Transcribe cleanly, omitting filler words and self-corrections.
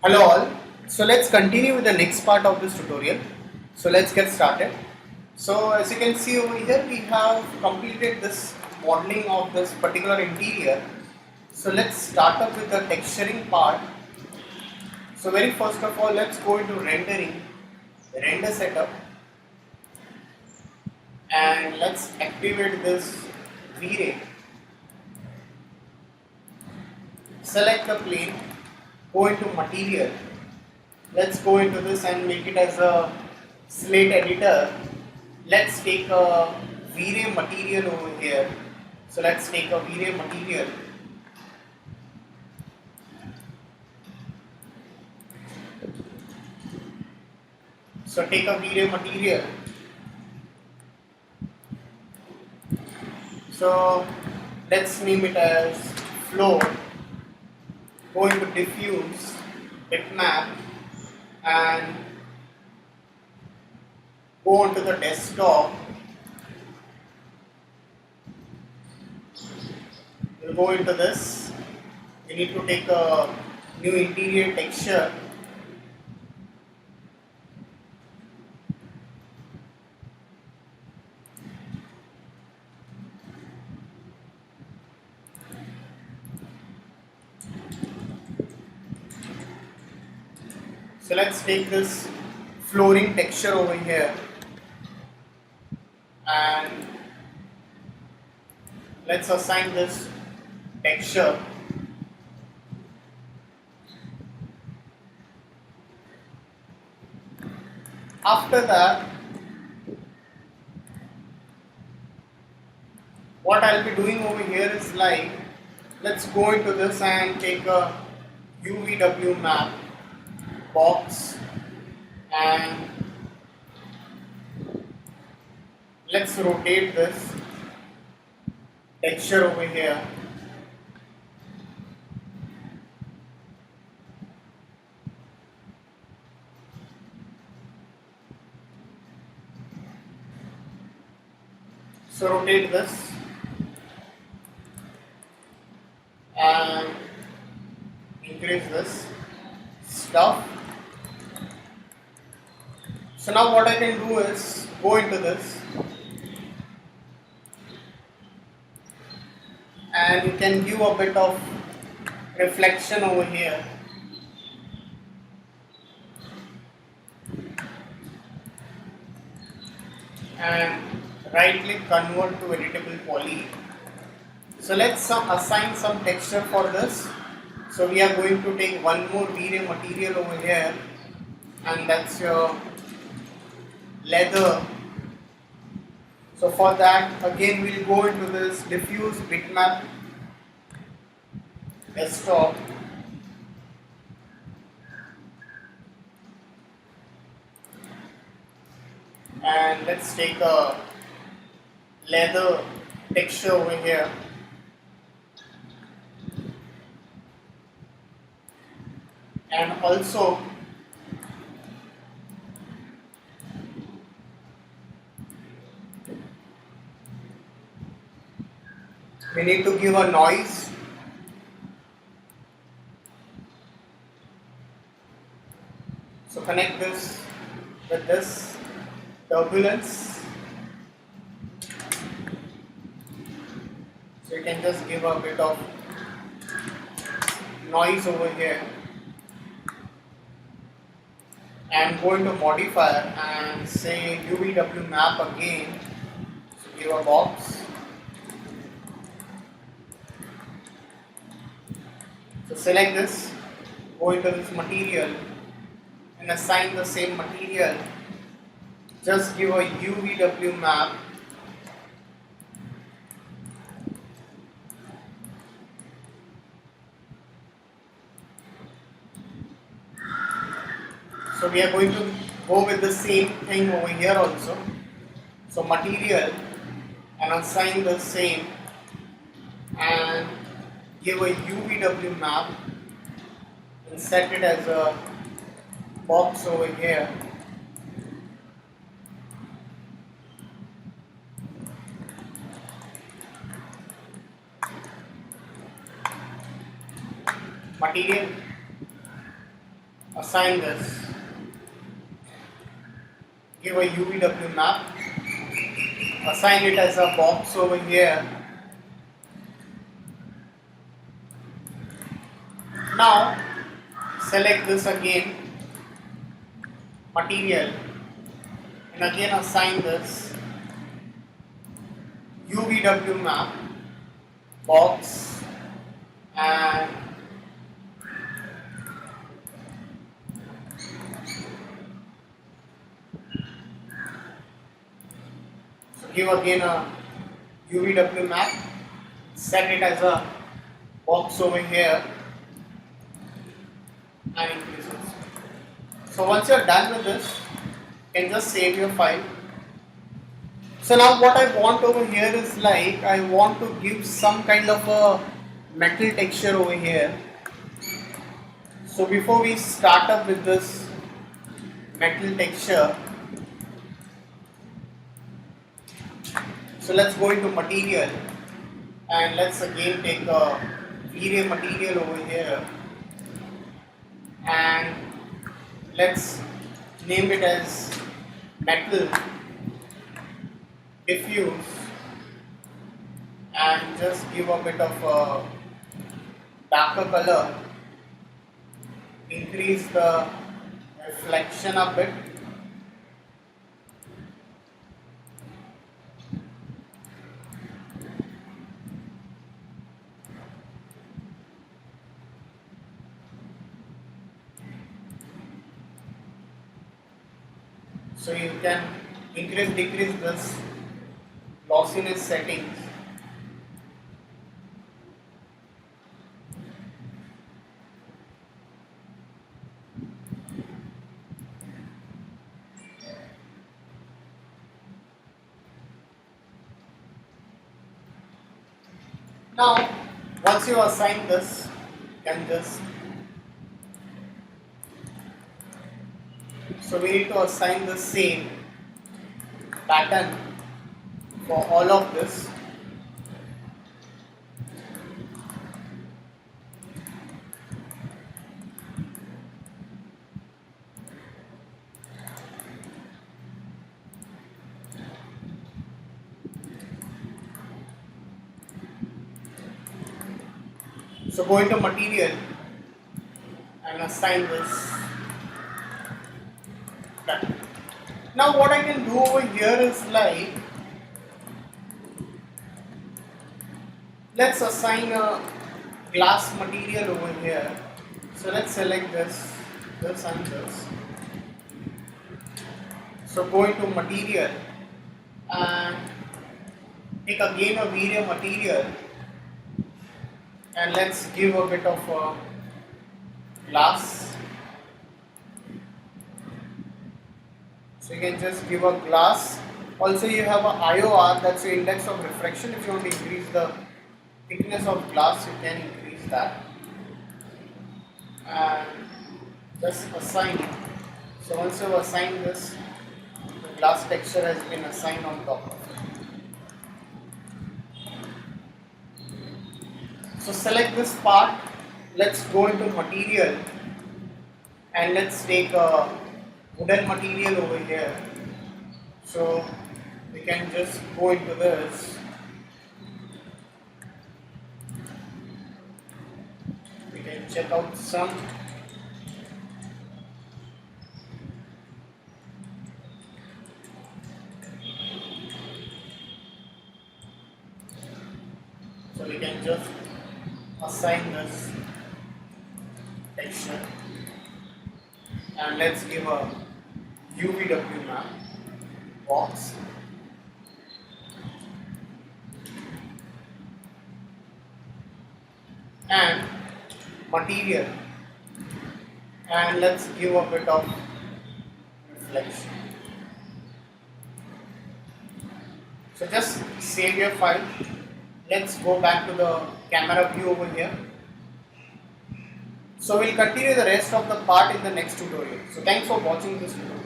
Hello all. So let's continue with the next part of this tutorial. So let's get started. So as you can see over here, we have completed this modeling of this particular interior. So let's start up with the texturing part. So very first of all, let's go into rendering, render setup, and let's activate this V-Ray. Select the plane, go into material. Let's go into this and make it as a slate editor. Let's take a V-Ray material over here. So let's take a V-Ray material. So take a V-Ray material. So let's name it as flow. Go into diffuse, bitmap, and go onto the desktop. We'll go into this. We need to take a new interior texture. So let's take this flooring texture over here and let's assign this texture. After that, what I'll be doing over here is like, let's go into this and take a UVW map box and let's rotate this texture over here. So rotate this and increase this stuff. So now what I can do is go into this and you can give a bit of reflection over here. And right click convert to editable poly. So let's assign some texture for this. So we are going to take one more V-Ray material over here and that's your leather. So for that again we'll go into this diffuse bitmap desktop and let's take a leather texture over here and also we need to give a noise. So connect this with this turbulence. So you can just give a bit of noise over here and go into modifier and say UVW map again. So give a box. So select this, go into this material and assign the same material. Just give a UVW map. So we are going to go with the same thing over here also. So material and assign the same and give a UVW map and set it as a box over here. Material assign this, give a UVW map, assign it as a box over here. Now select this again, material, and again assign this UVW map, box, and so give again a UVW map, set it as a box over here, and increase this. So once you're done with this, you can just save your file. So now what I want over here is like I want to give some kind of a metal texture over here. So before we start up with this metal texture, so let's go into material and let's again take a V-Ray material over here and let's name it as metal diffuse and just give a bit of a darker color, increase the reflection a bit. So you can increase, decrease this glossiness settings. Now, once you assign this, you can just, so we need to assign the same pattern for all of this. So go into material and assign this. Done. Now what I can do over here is like, let's assign a glass material over here. So let's select this and this. So go into material and take again a V-Ray material and let's give a bit of a glass. So you can just give a glass. Also you have a IOR, that's the index of refraction. If you want to increase the thickness of glass, you can increase that. And just assign it. So once you assign this, the glass texture has been assigned on top of it. So select this part, let's go into material and let's take a wooden material over here. So we can just go into this. We can check out some. So we can just assign this texture and let's give a UVW map box and material and let's give a bit of reflection. So just save your file. Let's go back to the camera view over here. So we'll continue the rest of the part in the next tutorial. So thanks for watching this video.